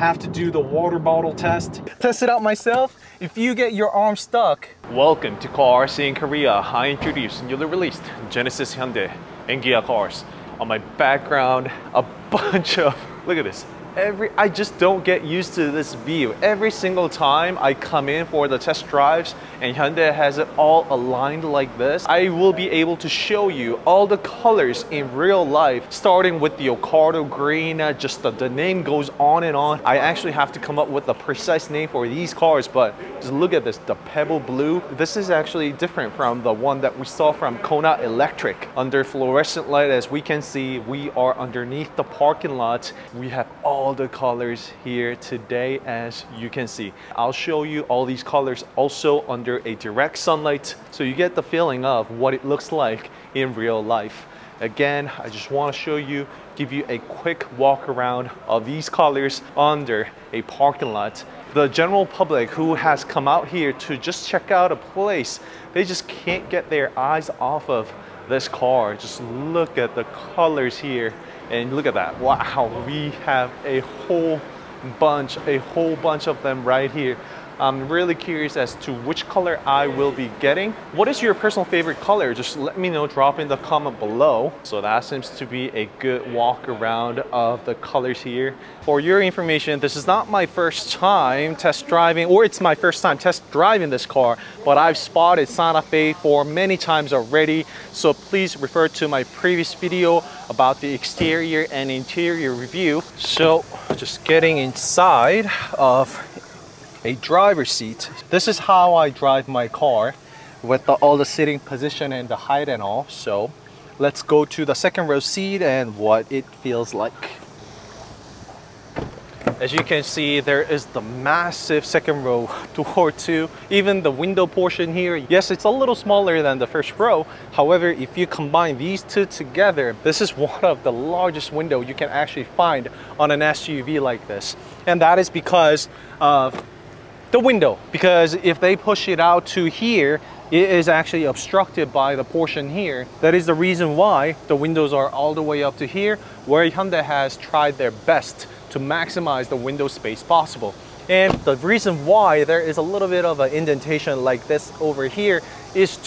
have to do the water bottle test. Test it out myself. If you get your arm stuck. Welcome to CarSceneKorea. I introduced newly released Genesis, Hyundai, and Kia cars. On my background, a bunch of, look at this. I just don't get used to this view. Every single time I come in for the test drives and Hyundai has it all aligned like this, I will be able to show you all the colors in real life, starting with the Ocado green. Just the name goes on and on. I actually have to come up with a precise name for these cars, but just look at this, the pebble blue. This is actually different from the one that we saw from Kona Electric. Under fluorescent light, as we can see, we are underneath the parking lot. We have all the colors here today, as you can see. I'll show you all these colors also under a direct sunlight, so you get the feeling of what it looks like in real life. Again, I just want to show you, give you a quick walk around of these colors under a parking lot. The general public who has come out here to just check out a place, they just can't get their eyes off of this car. Just look at the colors here. And look at that. Wow, we have a whole bunch of them right here. I'm really curious as to which color I will be getting. What is your personal favorite color? Just let me know, drop in the comment below. So that seems to be a good walk around of the colors here. For your information, this is not my first time test driving, or it's my first time test driving this car, but I've spotted Santa Fe for many times already. So please refer to my previous video about the exterior and interior review. So just getting inside of a driver's seat. This is how I drive my car with all the sitting position and the height and all. So let's go to the second row seat and what it feels like. As you can see, there is the massive second row door too. Even the window portion here, yes, it's a little smaller than the first row. However, if you combine these two together, this is one of the largest windows you can actually find on an SUV like this. And that is because of the window, because if they push it out to here, it is actually obstructed by the portion here. That is the reason why the windows are all the way up to here, where Hyundai has tried their best to maximize the window space possible. And the reason why there is a little bit of an indentation like this over here is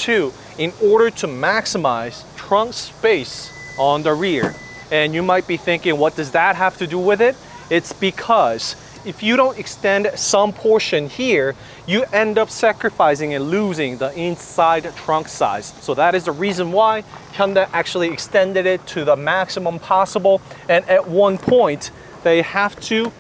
in order to maximize trunk space on the rear. And you might be thinking, what does that have to do with it? It's because if you don't extend some portion here, you end up sacrificing and losing the inside trunk size. So that is the reason why Hyundai actually extended it to the maximum possible. And at one point, they have to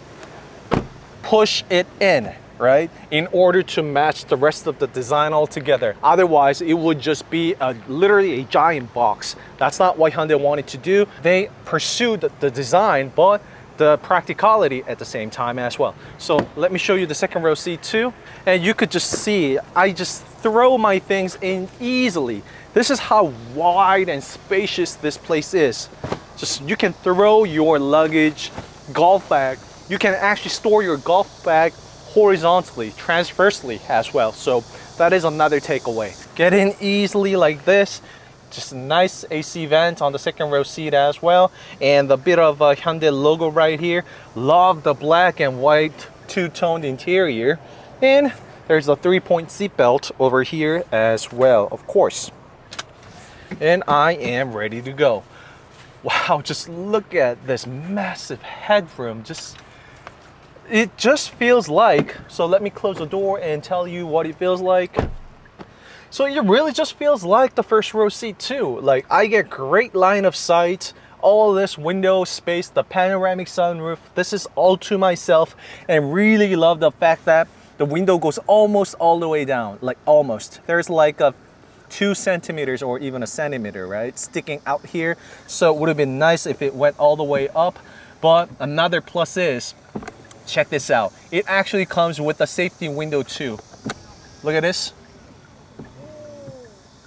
push it in, right? In order to match the rest of the design altogether. Otherwise, it would just be literally a giant box. That's not what Hyundai wanted to do. They pursued the design, but the practicality at the same time as well. So let me show you the second row seat too. And you could just see, I just throw my things in easily. This is how wide and spacious this place is. Just, you can throw your luggage, golf bag. You can actually store your golf bag horizontally, transversely as well. So that is another takeaway. Get in easily like this. Just a nice AC vent on the second row seat as well, and the bit of a Hyundai logo right here. Love the black and white two-toned interior, and there's a 3-point seat belt over here as well, of course. And I am ready to go. Wow, just look at this massive headroom. It just feels like, so let me close the door and tell you what it feels like. So it really just feels like the first row seat too. Like, I get great line of sight, all this window space, the panoramic sunroof. This is all to myself, and really love the fact that the window goes almost all the way down, like almost. There's like a 2 centimeters or even a centimeter, right, sticking out here. So it would have been nice if it went all the way up. But another plus is, check this out. It actually comes with a safety window too. Look at this.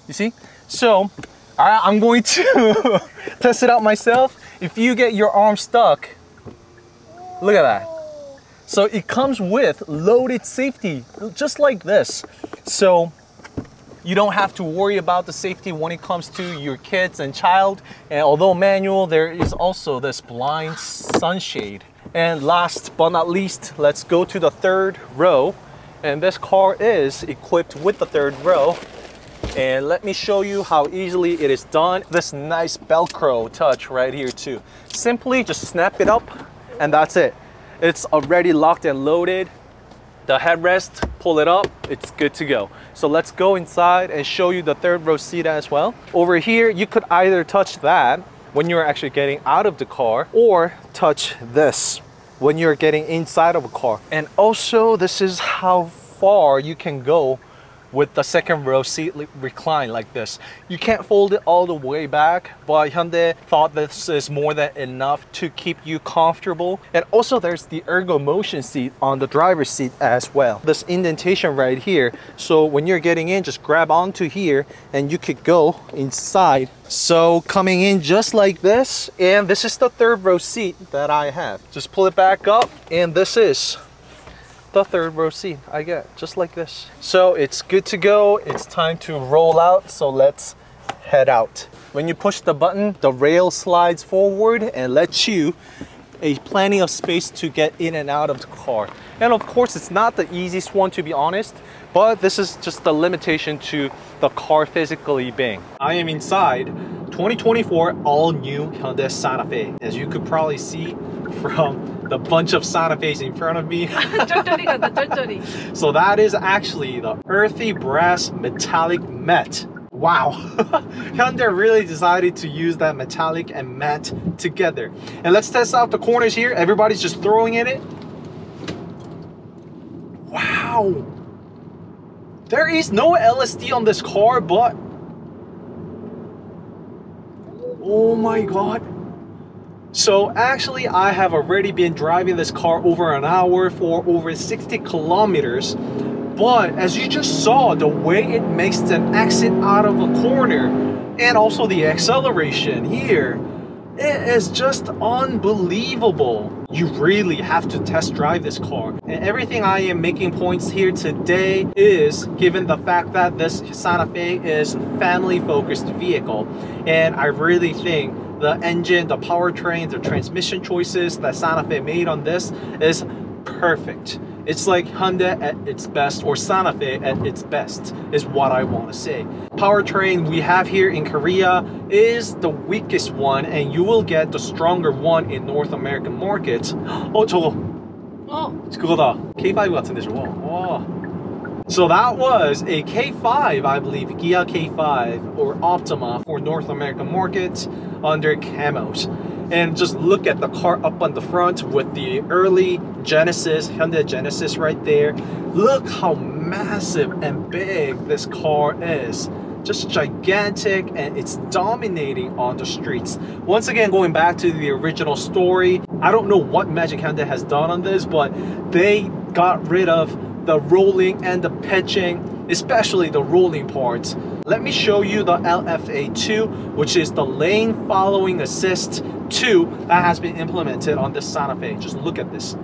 You see? So I'm going to test it out myself. If you get your arm stuck, look at that. So it comes with loaded safety, just like this. So you don't have to worry about the safety when it comes to your kids and child. And although manual, there is also this blind sunshade And last but not least, let's go to the third row. And this car is equipped with the third row. And let me show you how easily it is done. This nice Velcro touch right here too. Simply just snap it up and that's it. It's already locked and loaded. The headrest, pull it up, it's good to go. So let's go inside and show you the third row seat as well. Over here, you could either touch that when you're actually getting out of the car, or touch this when you're getting inside of a car. And also, this is how far you can go with the second row seat recline like this. You can't fold it all the way back, but Hyundai thought this is more than enough to keep you comfortable. And also there's the Ergo-Motion Seat on the driver's seat as well. This indentation right here, so when you're getting in, just grab onto here and you could go inside. So coming in just like this, and this is the third row seat that I have. Just pull it back up, and this is the third row seat I get, just like this. So it's good to go. It's time to roll out, so let's head out. When you push the button, the rail slides forward and lets you plenty of space to get in and out of the car. And of course, it's not the easiest one, to be honest, but this is just the limitation to the car physically being. I am inside 2024 all-new Hyundai Santa Fe. As you could probably see from the bunch of Santa Fe's in front of me. So that is actually the earthy brass metallic matte. Wow. Hyundai really decided to use that metallic and matte together. And let's test out the corners here. Everybody's just throwing in it. Wow. There is no LSD on this car, but oh my god. So actually, I have already been driving this car over an hour for over 60 kilometers. But as you just saw, the way it makes an exit out of a corner and also the acceleration here, it is just unbelievable. You really have to test drive this car. And everything I am making points here today is given the fact that this Santa Fe is a family-focused vehicle. And I really think the engine, the powertrain, the transmission choices that Santa Fe made on this is perfect. It's like Hyundai at its best, or Santa Fe at its best, is what I want to say. Powertrain we have here in Korea is the weakest one, and you will get the stronger one in North American markets. 저거. 그거다. K5 같은데 저거. 와. So that was a K5, I believe, Kia K5 or Optima for North American markets under camos. And just look at the car up on the front with the early Genesis, Hyundai Genesis right there. Look how massive and big this car is. Just gigantic, and it's dominating on the streets. Once again, going back to the original story, I don't know what magic Hyundai has done on this, but they got rid of the rolling and the pitching, especially the rolling parts. Let me show you the LFA2, which is the lane following assist 2 that has been implemented on this Santa Fe. Just look at this.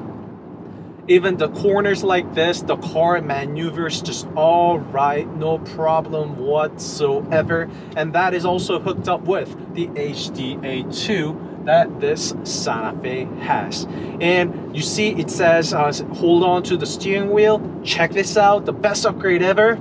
Even the corners like this, the car maneuvers just all right, no problem whatsoever. And that is also hooked up with the HDA2 that this Santa Fe has. And you see it says hold on to the steering wheel. Check this out, the best upgrade ever.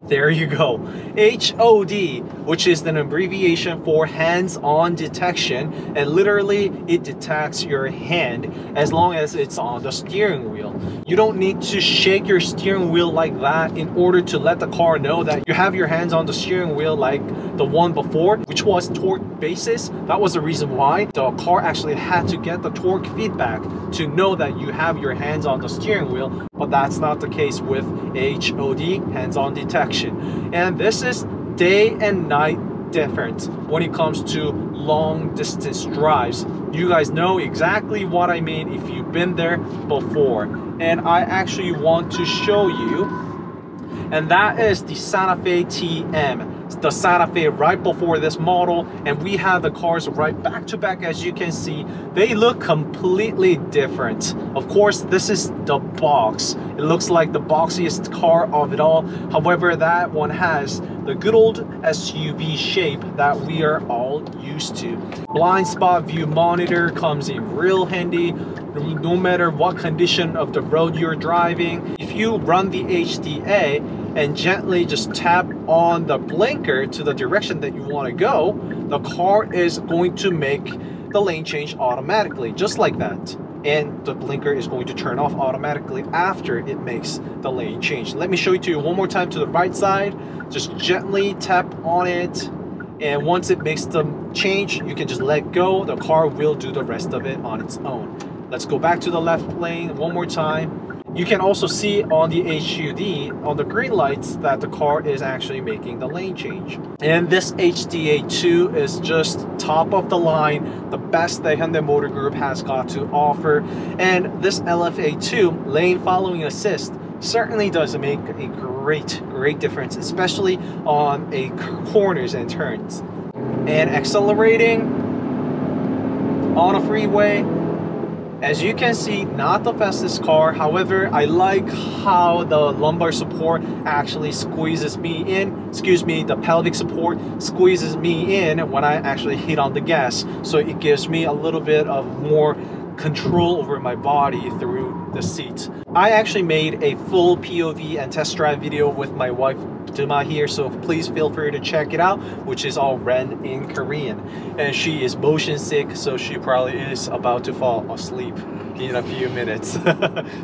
There you go. HOD, which is an abbreviation for hands-on detection, and literally it detects your hand as long as it's on the steering wheel. You don't need to shake your steering wheel like that in order to let the car know that you have your hands on the steering wheel like the one before, which was torque basis. That was the reason why the car actually had to get the torque feedback to know that you have your hands on the steering wheel, but that's not the case with HOD, hands-on detection. And this is day and night difference when it comes to long distance drives. You guys know exactly what I mean if you've been there before. And I actually want to show you, and that is the Santa Fe TM. the Santa Fe right before this model, and we have the cars right back to back. As you can see, they look completely different. Of course, this is the box. It looks like the boxiest car of it all. However, that one has the good old SUV shape that we are all used to. Blind spot view monitor comes in real handy no matter what condition of the road you're driving. If you run the HDA and gently just tap on the blinker to the direction that you want to go, the car is going to make the lane change automatically, just like that. And the blinker is going to turn off automatically after it makes the lane change. Let me show it to you one more time to the right side. Just gently tap on it, and once it makes the change, you can just let go. The car will do the rest of it on its own. Let's go back to the left lane one more time. You can also see on the HUD, on the green lights, that the car is actually making the lane change. And this HDA2 is just top of the line, the best that Hyundai Motor Group has got to offer. And this LFA2, lane following assist, certainly does make a great difference, especially on corners and turns. And accelerating on a freeway, as you can see, not the fastest car. However, I like how the lumbar support actually squeezes me in. Excuse me, the pelvic support squeezes me in when I actually hit on the gas. So it gives me a little bit of more control over my body through the seat. I actually made a full POV and test drive video with my wife DumA here, so please feel free to check it out, which is all ren in Korean. And she is motion sick, so she probably is about to fall asleep in a few minutes.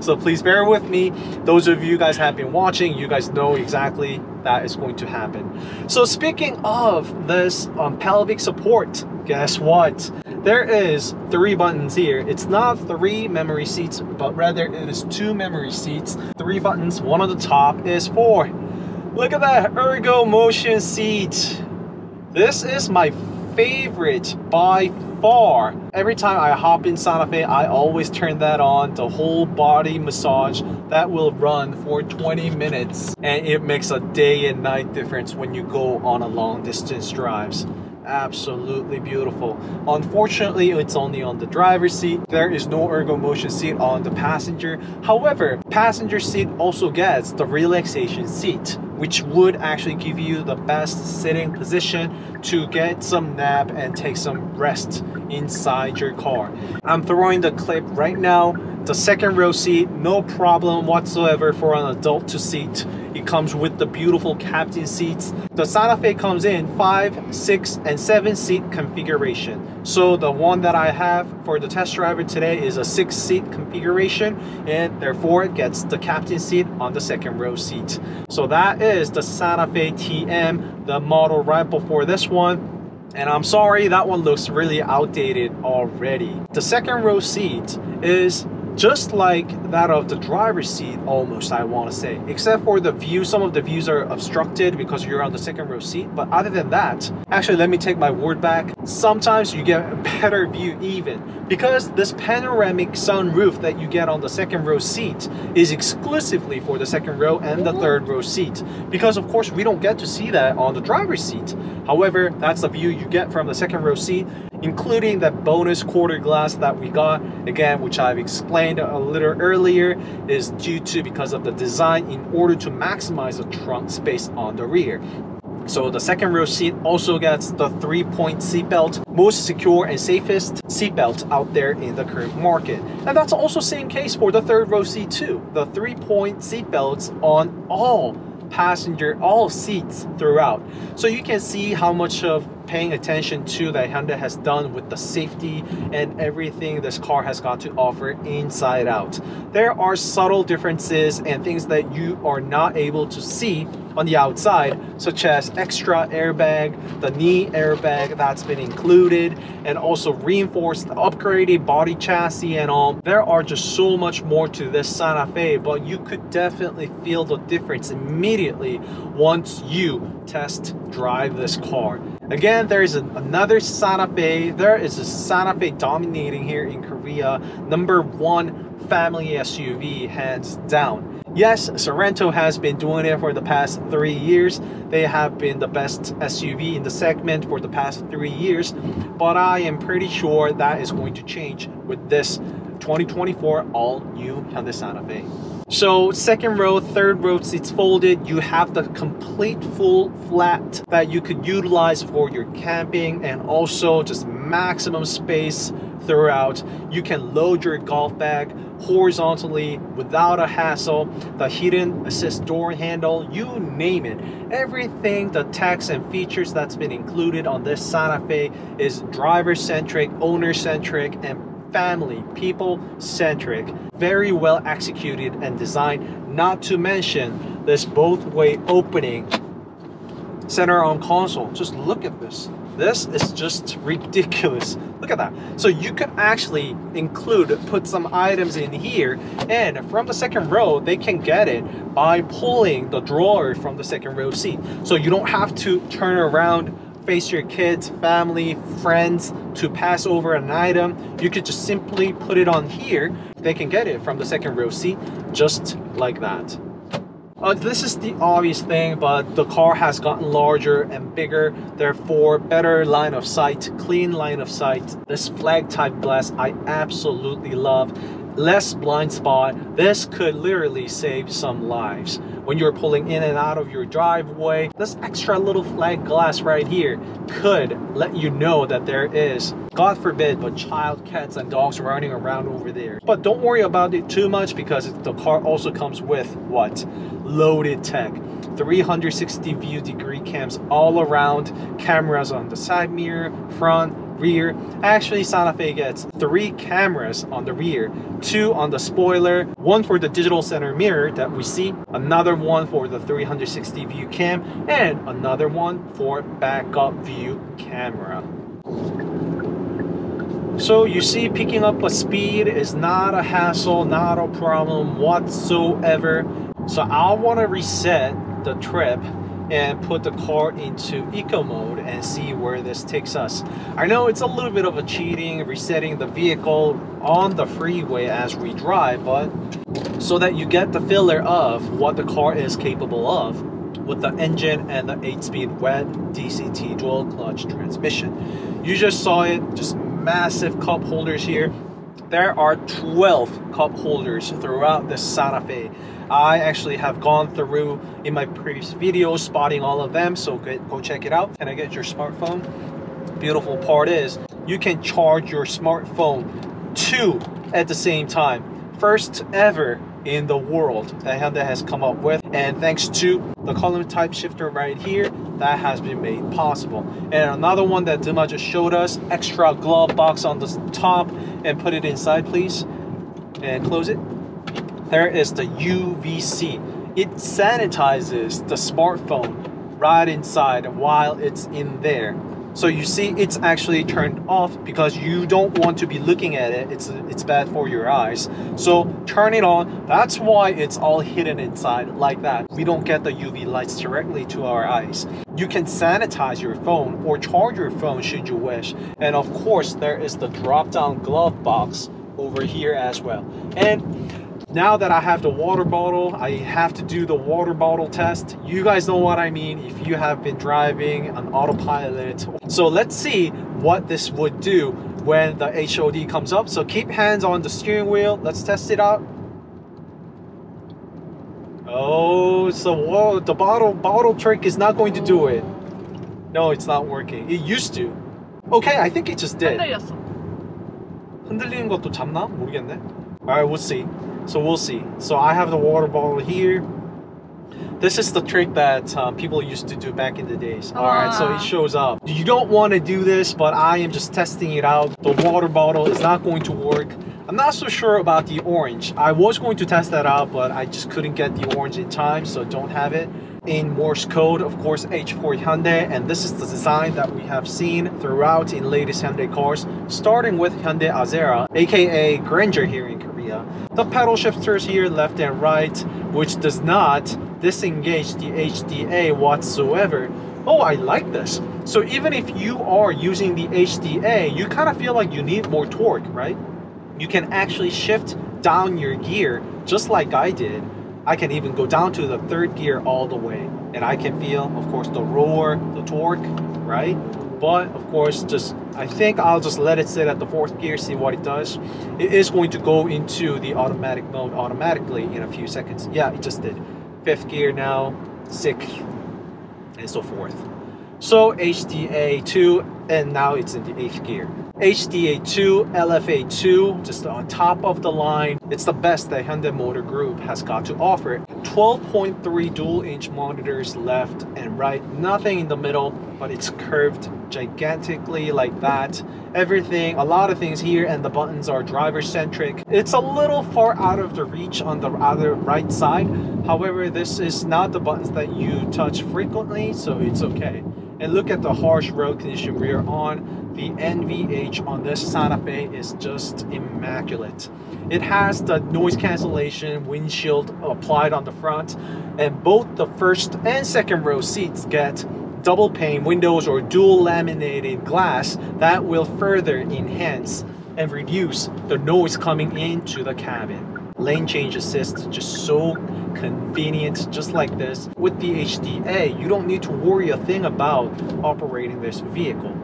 So please bear with me. Those of you guys have been watching, you guys know exactly that is going to happen. So speaking of this pelvic support, guess what? There is 3 buttons here. It's not 3 memory seats, but rather it is 2 memory seats. 3 buttons, one on the top is for, look at that, Ergo-Motion Seat. This is my favorite by far. Every time I hop in Santa Fe, I always turn that on. The whole body massage that will run for 20 minutes. And it makes a day and night difference when you go on a long distance drives. Absolutely beautiful. Unfortunately, it's only on the driver's seat. There is no Ergo-Motion Seat on the passenger. However, passenger seat also gets the relaxation seat, which would actually give you the best sitting position to get some nap and take some rest inside your car. I'm throwing the clip right now. The second row seat, no problem whatsoever for an adult to seat. It comes with the beautiful captain seats. The Santa Fe comes in 5, 6, and 7 seat configuration. So the one that I have for the test driver today is a 6 seat configuration, and therefore it gets the captain seat on the second row seat. So that is the Santa Fe TM, the model right before this one. And I'm sorry, that one looks really outdated already. The second row seat is just like that of the driver's seat almost, I want to say, except for the view. Some of the views are obstructed because you're on the second row seat, but other than that, actually, let me take my word back, sometimes you get a better view even, because this panoramic sunroof that you get on the second row seat is exclusively for the second row and the third row seat, because of course we don't get to see that on the driver's seat. However, that's the view you get from the second row seat, including that bonus quarter glass that we got, again, which I've explained a little earlier, is due to because of the design in order to maximize the trunk space on the rear. So the second row seat also gets the 3-point seatbelt, most secure and safest seatbelt out there in the current market. And that's also same case for the third row seat too. The 3-point seatbelts on all seats throughout. So you can see how much of paying attention to that Hyundai has done with the safety and everything this car has got to offer inside out. There are subtle differences and things that you are not able to see on the outside, such as extra airbag, the knee airbag that's been included, and also reinforced upgraded body chassis and all. There are just so much more to this Santa Fe, but you could definitely feel the difference immediately once you test drive this car. Again, there is another Santa Fe. There is a Santa Fe dominating here in Korea. #1 family SUV, hands down. Yes, Sorento has been doing it for the past 3 years. They have been the best SUV in the segment for the past 3 years, but I am pretty sure that is going to change with this 2024 all-new Hyundai Santa Fe. So second row, third row seats folded. You have the complete full flat that you could utilize for your camping, and also just maximum space throughout. You can load your golf bag horizontally without a hassle. The hidden assist door handle, you name it. Everything, the text and features that's been included on this Santa Fe is driver-centric, owner-centric, and family, people-centric. Very well executed and designed, not to mention this both-way opening center on console. Just look at this. This is just ridiculous. Look at that. So you could actually put some items in here, and from the second row, they can get it by pulling the drawer from the second row seat. So you don't have to turn around, face your kids, family, friends to pass over an item. You could just simply put it on here. They can get it from the second row seat, just like that. This is the obvious thing, but the car has gotten larger and bigger, therefore better line of sight, clean line of sight. This flag type glass I absolutely love. Less blind spot. This could literally save some lives. When you're pulling in and out of your driveway, this extra little flag glass right here could let you know that there is, God forbid, but child, cats, and dogs running around over there. But don't worry about it too much, because the car also comes with what? Loaded tech. 360 view degree cams all around, cameras on the side mirror, front, rear. Actually, Santa Fe gets 3 cameras on the rear, 2 on the spoiler, 1 for the digital center mirror that we see, another one for the 360 view cam, and another one for backup view camera. So you see, picking up a speed is not a hassle, not a problem whatsoever. So I want to reset the trip and put the car into eco mode and see where this takes us. I know it's a little bit of a cheating, resetting the vehicle on the freeway as we drive, but so that you get the filler of what the car is capable of with the engine and the 8-speed wet DCT dual clutch transmission. You just saw it, just massive cup holders here. There are 12 cup holders throughout the Santa Fe. I actually have gone through in my previous video spotting all of them, so go check it out. Can I get your smartphone? Beautiful part is you can charge your smartphone 2 at the same time. First ever in the world that Hyundai has come up with, and thanks to the column type shifter right here, that has been made possible. And another one that DumA just showed us, extra glove box on the top, and put it inside please, and close it. There is the UVC. It sanitizes the smartphone right inside while it's in there. So you see, it's actually turned off because you don't want to be looking at it. It's bad for your eyes. So turn it on. That's why it's all hidden inside like that. We don't get the UV lights directly to our eyes. You can sanitize your phone or charge your phone should you wish. And of course, there is the drop-down glove box over here as well. And now that I have the water bottle, I have to do the water bottle test. You guys know what I mean if you have been driving on autopilot. So let's see what this would do when the HOD comes up. So keep hands on the steering wheel. Let's test it out. Oh, so the bottle trick is not going to do it. No, it's not working. It used to. Okay, I think it just did. 흔들리는 것도 잡나? 모르겠네. Alright, we'll see. So we'll see. So I have the water bottle here. This is the trick that people used to do back in the days. Alright, so it shows up. You don't want to do this, but I am just testing it out. The water bottle is not going to work. I'm not so sure about the orange. I was going to test that out, but I just couldn't get the orange in time, so don't have it. In Morse code, of course, H4 Hyundai, and this is the design that we have seen throughout in latest Hyundai cars, starting with Hyundai Azera, aka Grandeur here in Korea. The pedal shifters here left and right, which does not disengage the HDA whatsoever. Oh, I like this. So even if you are using the HDA, you kind of feel like you need more torque, right? You can actually shift down your gear just like I did. I can even go down to the third gear all the way, and I can feel, of course, the roar, the torque, right? But of course, I think I'll just let it sit at the fourth gear, see what it does. It is going to go into the automatic mode automatically in a few seconds. Yeah, it just did. Fifth gear now, sixth, and so forth. So HDA2, and now it's in the 8th gear. HDA2, LFA2, just on top of the line. It's the best that Hyundai Motor Group has got to offer. 12.3 dual-inch monitors left and right, nothing in the middle, but it's curved gigantically like that. Everything, a lot of things here, and the buttons are driver-centric. It's a little far out of the reach on the other right side. However, this is not the buttons that you touch frequently, so it's okay. And look at the harsh road condition rear on. The NVH on this Santa Fe is just immaculate. It has the noise cancellation windshield applied on the front, and both the first and second row seats get double pane windows or dual laminated glass that will further enhance and reduce the noise coming into the cabin. Lane change assist, just so convenient, just like this. With the HDA, you don't need to worry a thing about operating this vehicle.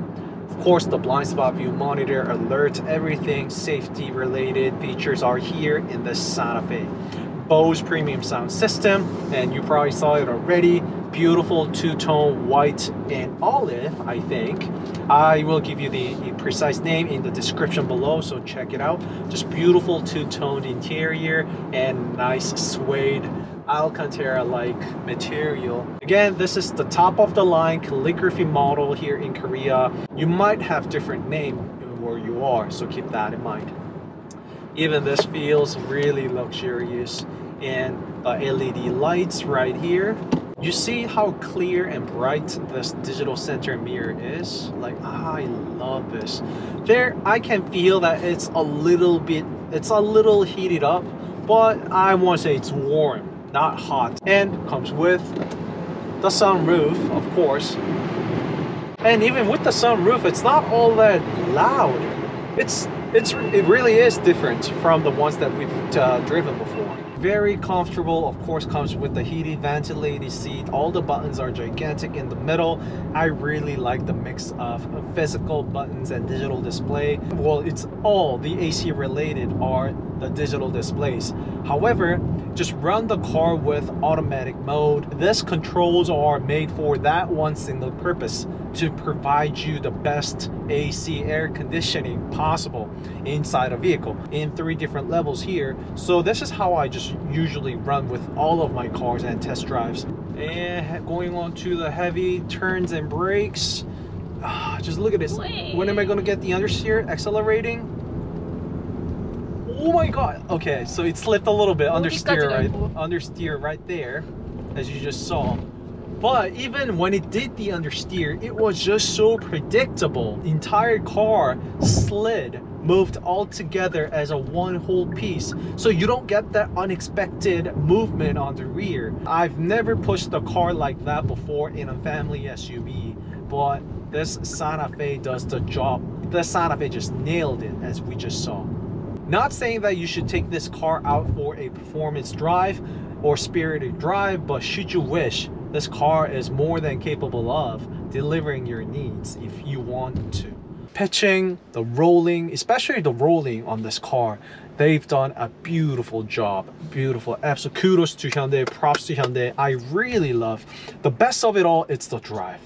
Of course, the blind spot view monitor, alert, everything safety related features are here in the Santa Fe. Bose premium sound system, and you probably saw it already. Beautiful two-tone white and olive, I think. I will give you the precise name in the description below, so check it out. Just beautiful two-toned interior and nice suede Alcantara-like material. Again, this is the top of the line Calligraphy model here in Korea. You might have different name where you are, so keep that in mind. Even this feels really luxurious, and the LED lights right here. You see how clear and bright this digital center mirror is? Like, I love this. There, I can feel that it's a little heated up, but I want to say it's warm, not hot. And comes with the sunroof, of course. And even with the sunroof, it's not all that loud. It really is different from the ones that we've driven before. Very comfortable, of course, comes with the heated ventilated seat. All the buttons are gigantic in the middle. I really like the mix of physical buttons and digital display. Well, it's all the AC related are the digital displays. However, just run the car with automatic mode. This controls are made for that one single purpose, to provide you the best AC air conditioning possible inside a vehicle in 3 different levels here. So this is how I just usually run with all of my cars and test drives. And going on to the heavy turns and brakes. Just look at this. When am I going to get the understeer accelerating? Oh my god. Okay, so it slipped a little bit. Understeer right there, as you just saw. But even when it did the understeer, it was just so predictable. The entire car slid, moved all together as a one whole piece. So you don't get that unexpected movement on the rear. I've never pushed a car like that before in a family SUV, but this Santa Fe does the job. The Santa Fe just nailed it, as we just saw. Not saying that you should take this car out for a performance drive or spirited drive, but should you wish, this car is more than capable of delivering your needs if you want to. Pitching, the rolling, especially the rolling on this car, they've done a beautiful job. Beautiful. Absolute kudos to Hyundai, props to Hyundai. I really love the best of it all. It's the drive.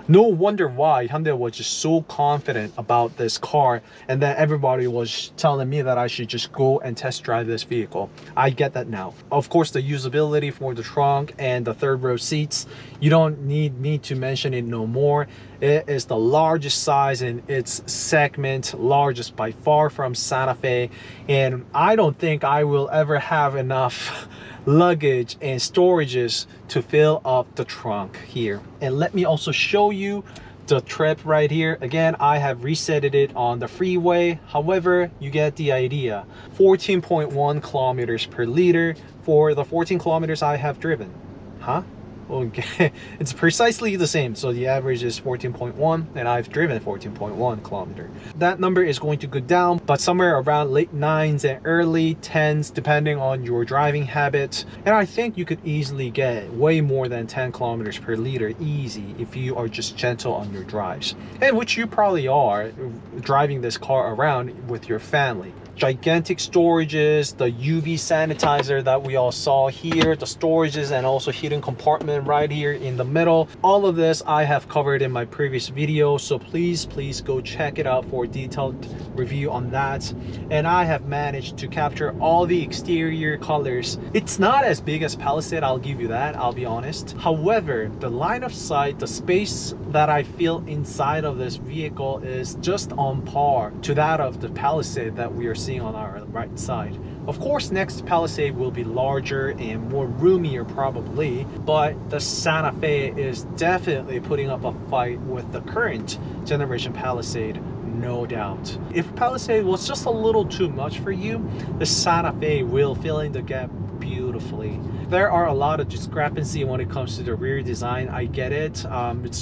No wonder why Hyundai was just so confident about this car, and then everybody was telling me that I should just go and test drive this vehicle. I get that now. Of course, the usability for the trunk and the third row seats, you don't need me to mention it no more. It is the largest size in its segment, largest by far from Santa Fe, and I don't think I will ever have enough luggage and storages to fill up the trunk here. And let me also show you the trip right here. Again, I have reset it on the freeway. However, you get the idea. 14.1 kilometers per liter for the 14 kilometers I have driven. Huh? Okay, it's precisely the same. So the average is 14.1 and I've driven 14.1 kilometer. That number is going to go down, but somewhere around late 9s and early 10s depending on your driving habits. And I think you could easily get way more than 10 kilometers per liter easy if you are just gentle on your drives, and which you probably are driving this car around with your family. Gigantic storages, the UV sanitizer that we all saw here, the storages, and also hidden compartment right here in the middle. All of this I have covered in my previous video, so please go check it out for a detailed review on that. And I have managed to capture all the exterior colors. It's not as big as Palisade, I'll give you that, I'll be honest. However, the line of sight, the space that I feel inside of this vehicle is just on par to that of the Palisade that we are seeing on our right side. Of course, next Palisade will be larger and more roomier probably, but the Santa Fe is definitely putting up a fight with the current generation Palisade, no doubt. If Palisade was just a little too much for you, the Santa Fe will fill in the gap beautifully. There are a lot of discrepancy when it comes to the rear design. I get it.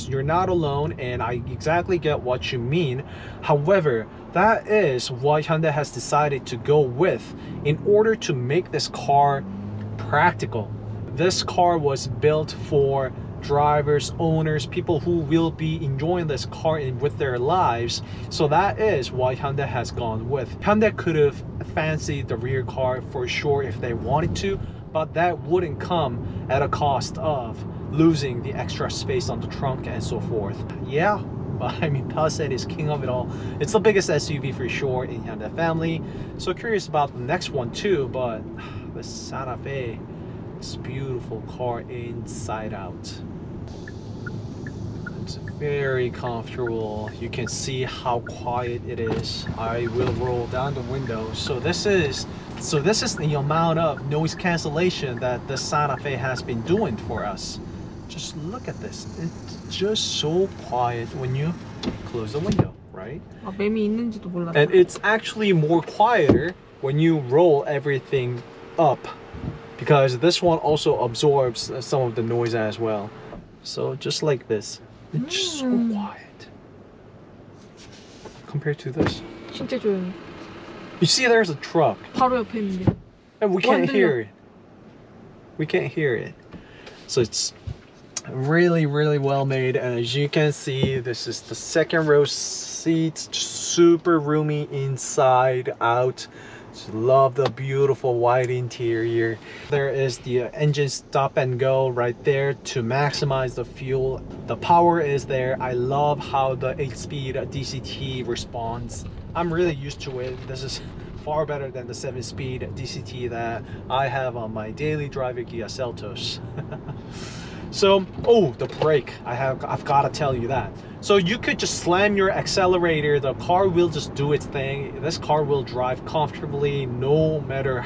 You're not alone, and I exactly get what you mean. However, that is what Hyundai has decided to go with in order to make this car practical. This car was built for drivers, owners, people who will be enjoying this car with their lives. So that is why Hyundai has gone with. Hyundai could have fancied the rear car for sure if they wanted to, but that wouldn't come at a cost of losing the extra space on the trunk and so forth. Yeah, but I mean, Palisade is king of it all. It's the biggest SUV for sure in Hyundai family. So curious about the next one too, but the Santa Fe, this beautiful car inside out. It's very comfortable. You can see how quiet it is. I will roll down the window. So this is the amount of noise cancellation that the Santa Fe has been doing for us. Just look at this. It's just so quiet when you close the window, right? And it's actually more quieter when you roll everything up, because this one also absorbs some of the noise as well. So just like this, it's just so quiet compared to this. 진짜 조용해. You see, there's a truck. 바로 옆에 있는데. And we can't hear it. We can't hear it. So it's really well made, and as you can see, this is the second row seats, super roomy inside out. Just love the beautiful white interior. There is the engine stop and go right there to maximize the fuel. The power is there. I love how the 8-speed DCT responds. I'm really used to it. This is far better than the 7-speed DCT that I have on my daily driver Kia Seltos. So, oh, the brake, I've got to tell you that. So you could just slam your accelerator, the car will just do its thing. This car will drive comfortably no matter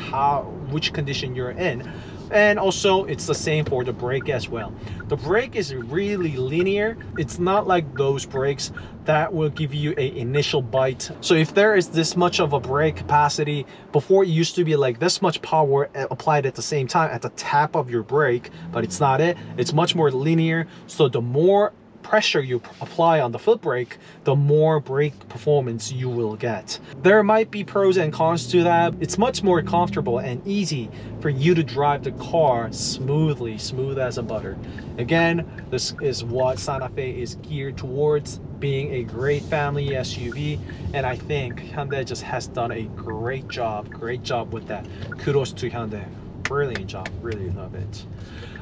which condition you're in. And also it's the same for the brake as well. The brake is really linear. It's not like those brakes that will give you an initial bite. So if there is this much of a brake capacity, before it used to be like this much power applied at the same time at the tap of your brake, but it's not it. It's much more linear. So the more pressure you apply on the foot brake, the more brake performance you will get. There might be pros and cons to that. It's much more comfortable and easy for you to drive the car smoothly, smooth as a butter. Again, this is what Santa Fe is geared towards, being a great family SUV, and I think Hyundai just has done a great job with that. Kudos to Hyundai. Brilliant job, really love it.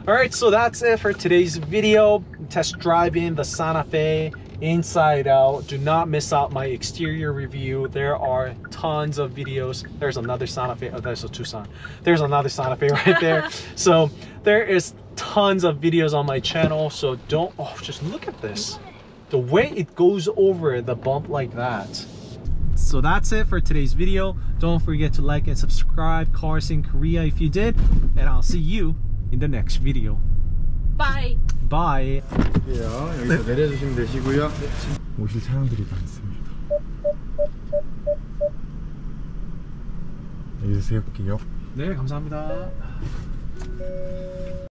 All right, so that's it for today's video. Test driving the Santa Fe inside out. Do not miss out my exterior review. There are tons of videos. There's another Santa Fe. Oh, there's a Tucson. There's another Santa Fe right there. So there is tons of videos on my channel. So don't, oh, just look at this. The way it goes over the bump like that. So that's it for today's video. Don't forget to like and subscribe CarSceneKorea if you did, and I'll see you in the next video. Bye. Bye. 여기서 내려주시면 되시고요. 오실 차량들이 많습니다. 여기서 세울게요. 네, 감사합니다.